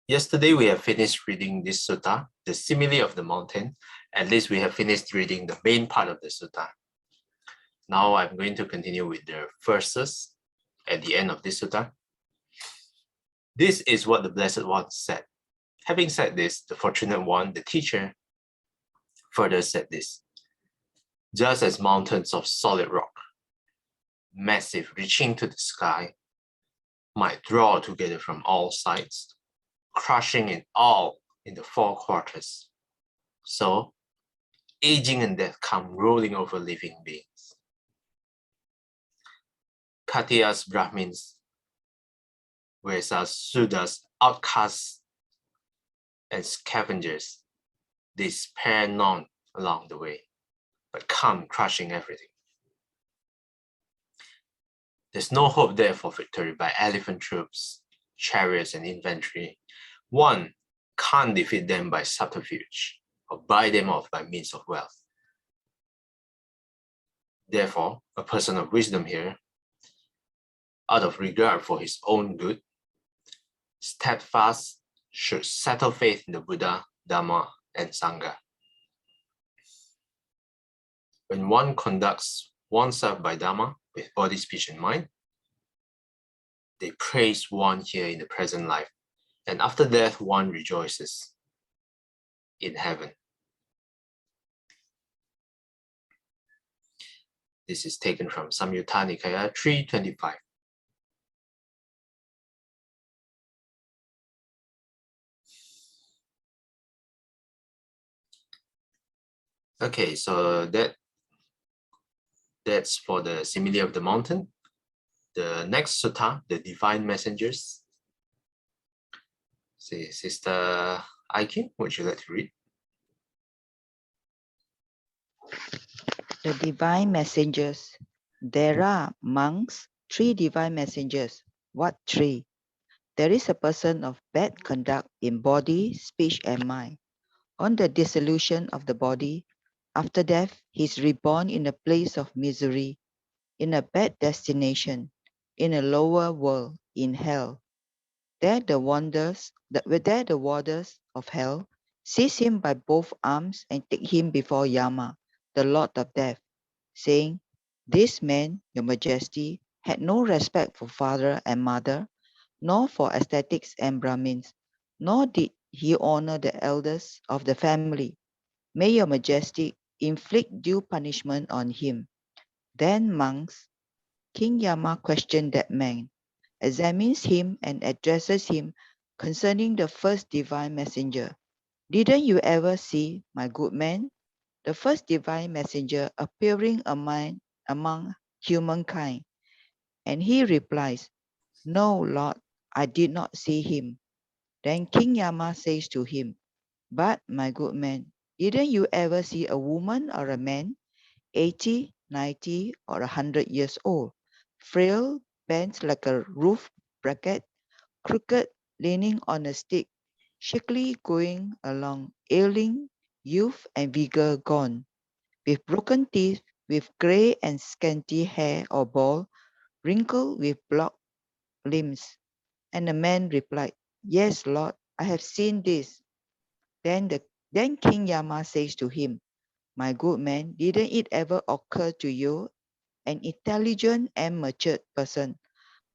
Yesterday, we have finished reading this sutta, the simile of the mountain. At least we have finished reading the main part of the sutta. Now I'm going to continue with the verses at the end of this sutta. This is what the Blessed One said. Having said this, the Fortunate One, the teacher, further said this. Just as mountains of solid rock, massive, reaching to the sky, might draw together from all sides, crushing it all in the four quarters. So, aging and death come rolling over living beings. Khatiyas, Brahmins, whereas Sudras, outcasts and scavengers, they spare none along the way, but come crushing everything. There's no hope there for victory by elephant troops, chariots, and infantry. One can't defeat them by subterfuge or buy them off by means of wealth. Therefore, a person of wisdom here, out of regard for his own good, steadfast should settle faith in the Buddha, Dhamma, and Sangha. When one conducts oneself by Dhamma with body, speech, and mind, they praise one here in the present life, and after death one rejoices in heaven. This is taken from Samyutta Nikaya 325. Okay, so that's for the simile of the mountain. The next sutta, the divine messengers. See, Sister Aikin, would you like to read? The divine messengers. There are, monks, 3 divine messengers. What 3? There is a person of bad conduct in body, speech, and mind. On the dissolution of the body, after death, he is reborn in a place of misery, in a bad destination, in a lower world, in hell. There the warders of hell seize him by both arms and take him before Yama, the Lord of Death, saying, "This man, your majesty, had no respect for father and mother, nor for ascetics and Brahmins, nor did he honor the elders of the family. May your majesty inflict due punishment on him." Then monks, King Yama questioned that man, examines him and addresses him concerning the first divine messenger. "Didn't you ever see, my good man, the first divine messenger appearing among humankind?" And he replies, "No, Lord, I did not see him." Then King Yama says to him, "But, my good man, didn't you ever see a woman or a man, 80, 90, or 100 years old, frail, bent like a roof bracket, crooked, leaning on a stick, shakily going along, ailing, youth and vigor gone, with broken teeth, with grey and scanty hair or bald, wrinkled with blocked limbs?" And the man replied, "Yes, Lord, I have seen this." Then King Yama says to him, "My good man, didn't it ever occur to you, an intelligent and matured person,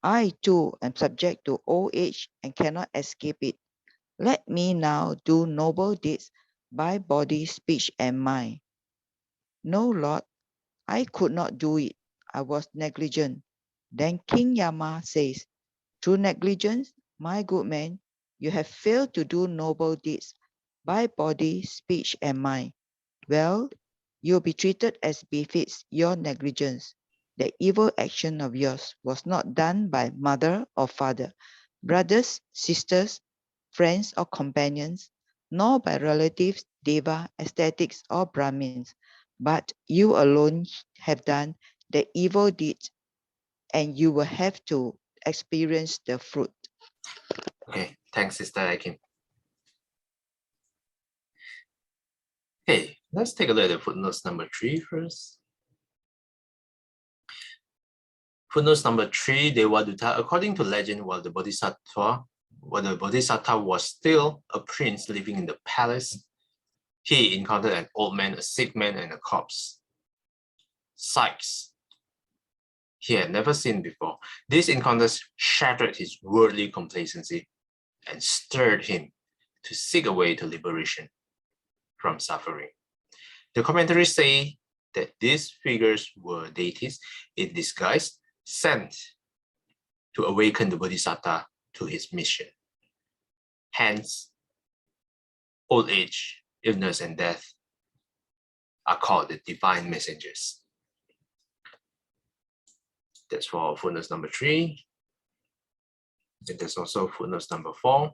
I too am subject to old age and cannot escape it. Let me now do noble deeds by body, speech, and mind." "No, Lord, I could not do it. I was negligent." Then King Yama says, "Through negligence, my good man, you have failed to do noble deeds by body, speech, and mind. Well, you'll be treated as befits your negligence. The evil action of yours was not done by mother or father, brothers, sisters, friends, or companions, nor by relatives, deva, ascetics, or Brahmins, but you alone have done the evil deed, and you will have to experience the fruit." Okay, thanks, Sister Aikin. Okay, let's take a look at footnotes number 3 first. Footnotes number 3, Devaduta. According to legend, while the Bodhisattva when the Bodhisattva was still a prince living in the palace, he encountered an old man, a sick man, and a corpse. Sights he had never seen before. These encounters shattered his worldly complacency and stirred him to seek a way to liberation from suffering. The commentaries say that these figures were deities in disguise sent to awaken the Bodhisattva to his mission. Hence, old age, illness, and death are called the divine messengers. That's for footnotes number 3. And there's also footnotes number 4.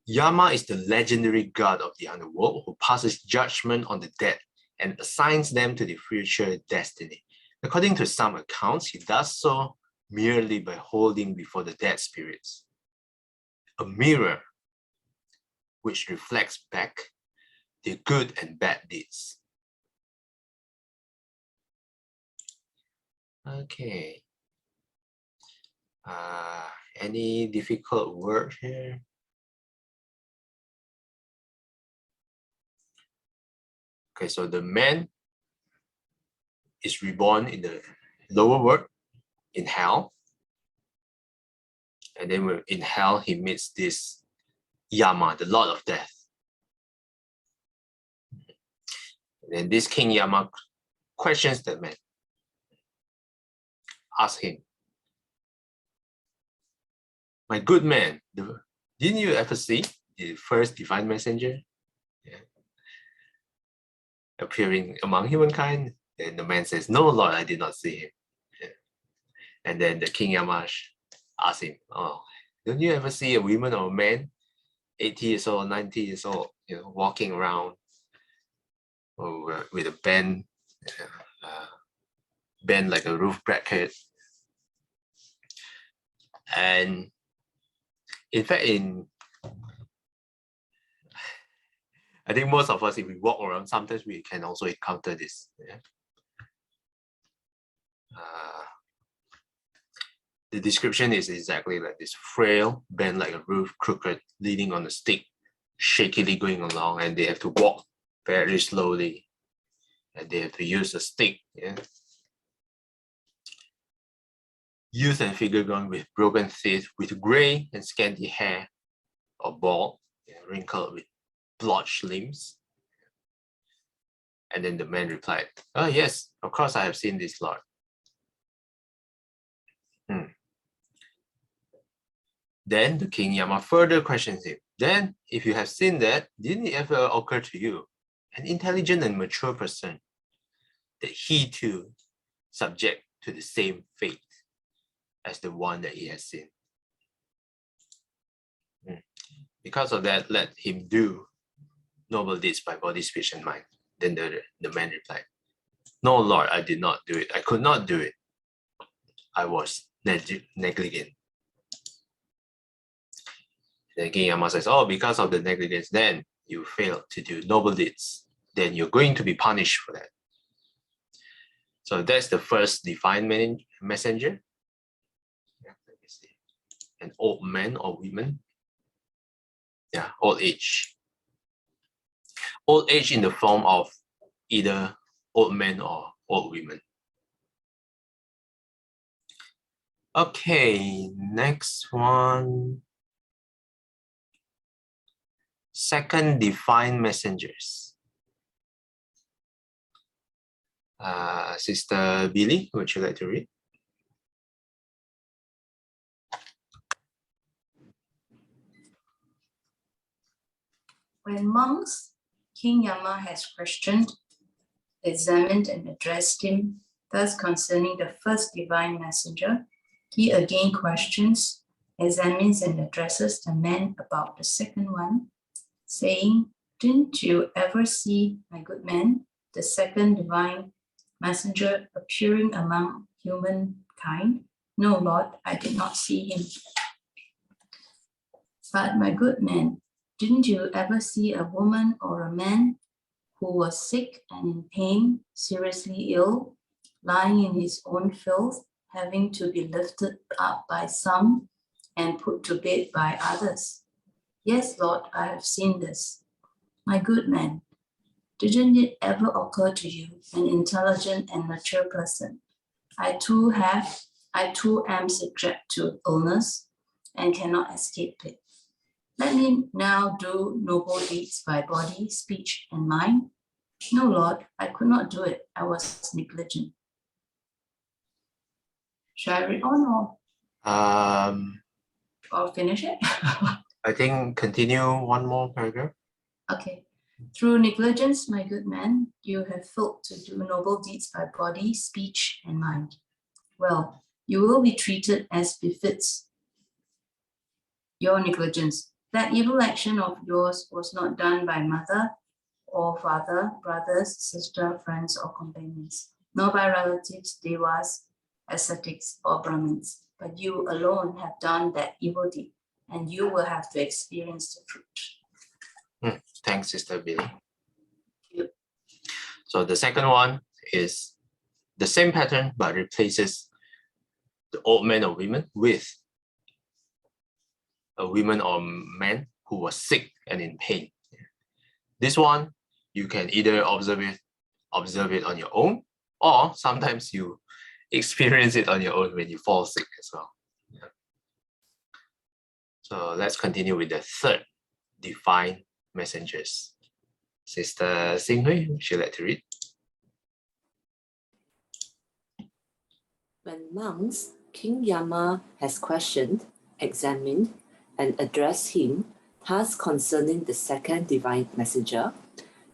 Yama is the legendary god of the underworld who passes judgment on the dead and assigns them to the future destiny. According to some accounts, he does so merely by holding before the dead spirits a mirror which reflects back their good and bad deeds. Okay. Any difficult word here? Okay, so the man is reborn in the lower world, in hell. And then in hell, he meets this Yama, the Lord of Death. And then this King Yama questions that man. Asks him, my good man, didn't you ever see the first divine messenger? Yeah. Appearing among humankind? And the man says, no, Lord, I did not see him. Yeah. And then the King Yama asks him, oh, don't you ever see a woman or a man, 80 years old, 90 years old, walking around with a bend like a roof bracket? And in fact, I think most of us, if we walk around, sometimes we can also encounter this. Yeah? The description is exactly like this: frail, bent like a roof, crooked, leaning on a stick, shakily going along, and they have to walk very slowly, and they have to use a stick. Yeah? Youth and figure gone with broken teeth, with gray and scanty hair, or bald, wrinkled with blotched limbs. And then the man replied, oh yes, of course I have seen this, Lord. Then the King Yama further questions him. Then, if you have seen that, didn't it ever occur to you, an intelligent and mature person, that he too subject to the same fate as the one that he has seen? Because of that, let him do noble deeds by body, speech, and mind. Then the man replied, no, Lord, I did not do it. I could not do it. I was negligent. Then King Yama says, oh, because of the negligence, then you failed to do noble deeds. Then you're going to be punished for that. So that's the first divine messenger. Yeah, let me see. An old man or woman. Yeah, old age. Old age in the form of either old men or old women. Okay, next one. Second divine messengers. Sister Billy, would you like to read? When monks King Yama has questioned, examined, and addressed him thus concerning the first divine messenger, he again questions, examines, and addresses the man about the second one, saying, didn't you ever see, my good man, the second divine messenger appearing among humankind? No, Lord, I did not see him. But my good man, didn't you ever see a woman or a man who was sick and in pain, seriously ill, lying in his own filth, having to be lifted up by some and put to bed by others. Yes, Lord, I have seen this. My good man, didn't it ever occur to you, an intelligent and mature person? I too am subject to illness and cannot escape it. Let me now do noble deeds by body, speech, and mind. No, Lord, I could not do it. I was negligent. Shall I read on or finish it? I think continue one more paragraph. Okay. Through negligence, my good man, you have failed to do noble deeds by body, speech, and mind. Well, you will be treated as befits your negligence. That evil action of yours was not done by mother or father, brothers, sister, friends, or companions, nor by relatives, devas, ascetics, or Brahmins, but you alone have done that evil deed, and you will have to experience the fruit. Thanks, Sister Billy. Thank you. So the second one is the same pattern, but replaces the old man or women with a woman or man who was sick and in pain. This one, you can either observe it on your own, or sometimes you experience it on your own when you fall sick as well. Yeah. So let's continue with the third divine messengers. Sister Xinghui, would you like to read? When monks, King Yama has questioned, examined, and addressed him thus concerning the second divine messenger,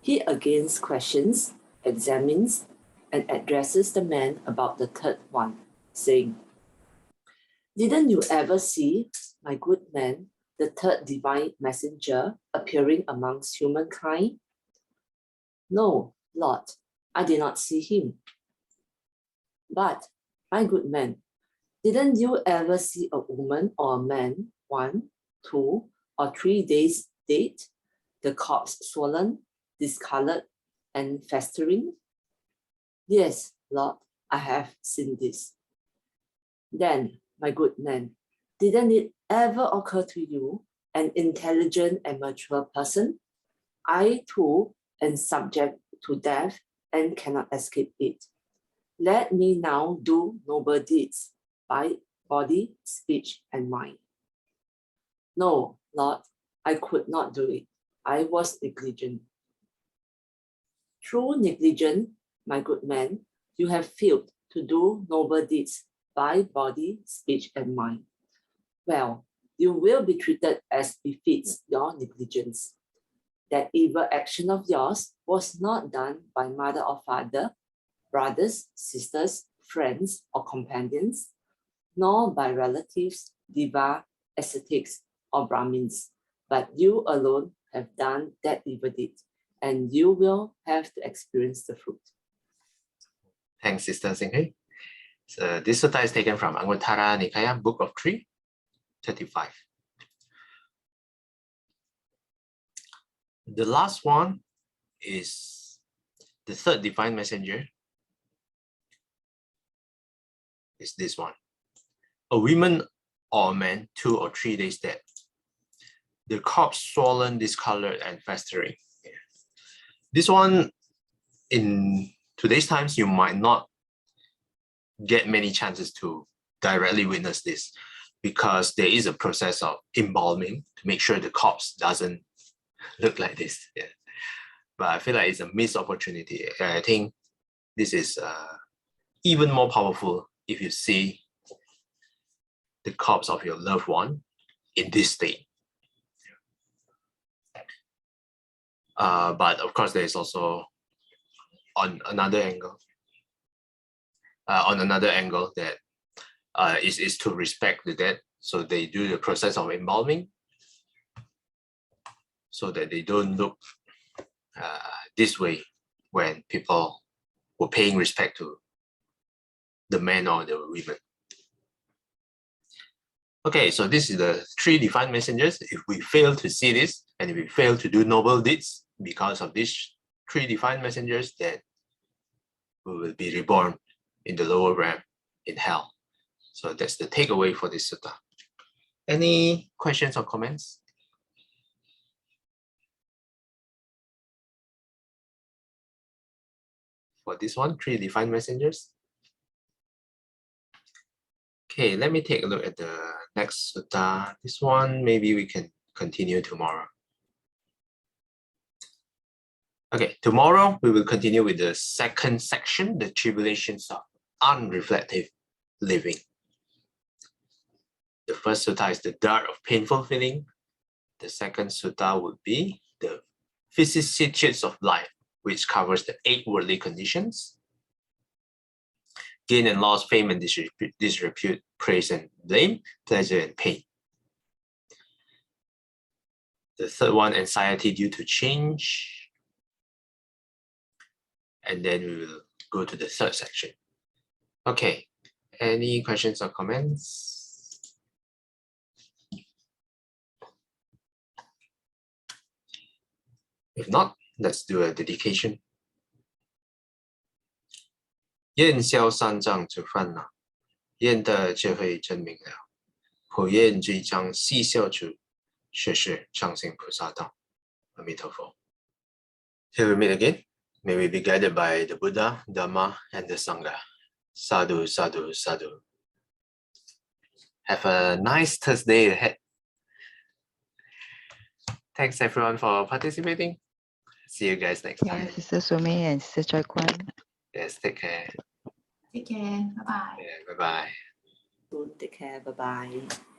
he again questions, examines, and addresses the man about the third one, saying, "Didn't you ever see, my good man, the third divine messenger appearing amongst humankind?" "No, Lord, I did not see him." "But, my good man, didn't you ever see a woman or a man 1, 2, or 3 days dead, the corpse swollen, discolored, and festering?" "Yes, Lord, I have seen this." "Then, my good man, didn't it ever occur to you, an intelligent and mature person? I too am subject to death and cannot escape it. Let me now do noble deeds by body, speech, and mind." "No, Lord, I could not do it. I was negligent." "Through negligence, my good man, you have failed to do noble deeds by body, speech, and mind. Well, you will be treated as befits your negligence. That evil action of yours was not done by mother or father, brothers, sisters, friends, or companions, nor by relatives, deva, ascetics, or Brahmins, but you alone have done that evil deed, and you will have to experience the fruit. Thanks, Sister Xinghui. So this sutta is taken from Anguttara Nikaya, Book of 3, 35. The last one is the third divine messenger. Is this one. A woman or a man 2 or 3 days dead. The corpse swollen, discolored, and festering. Yeah. This one, in today's times, you might not get many chances to directly witness this, because there is a process of embalming to make sure the corpse doesn't look like this. Yeah. But I feel like it's a missed opportunity. I think this is even more powerful if you see the corpse of your loved one in this state. But of course, there is also on another angle that is to respect the dead. So they do the process of embalming so that they don't look this way when people were paying respect to the men or the women. Okay, so this is the 3 divine messengers. If we fail to see this, and if we fail to do noble deeds because of these 3 divine messengers, then we will be reborn in the lower realm, in hell. So that's the takeaway for this sutta. Any questions or comments? For this one, 3 divine messengers. Okay, let me take a look at the next sutta. This one, maybe we can continue tomorrow. Okay, tomorrow we will continue with the second section, the tribulations of unreflective living. The first sutta is the dart of painful feeling. The second sutta would be the vicissitudes of life, which covers the 8 worldly conditions: gain and loss, fame and disrepute, praise and blame, pleasure and pain. The third one, anxiety due to change. And then we will go to the third section. Okay, any questions or comments? If not, let's do a dedication. 厌消三障之烦恼，厌得智慧真明了。普愿追将细笑处，世世常行菩萨道。阿弥陀佛。Till we meet again, may we be guided by the Buddha, Dhamma, and the Sangha. Sadhu, sadhu, sadhu. Have a nice Thursday ahead. Thanks everyone for participating. See you guys next time. Sister Sumi and Sister Choi Kwan. Yes, take care. Take care. Bye-bye. Yeah, bye-bye. Take care. Bye-bye.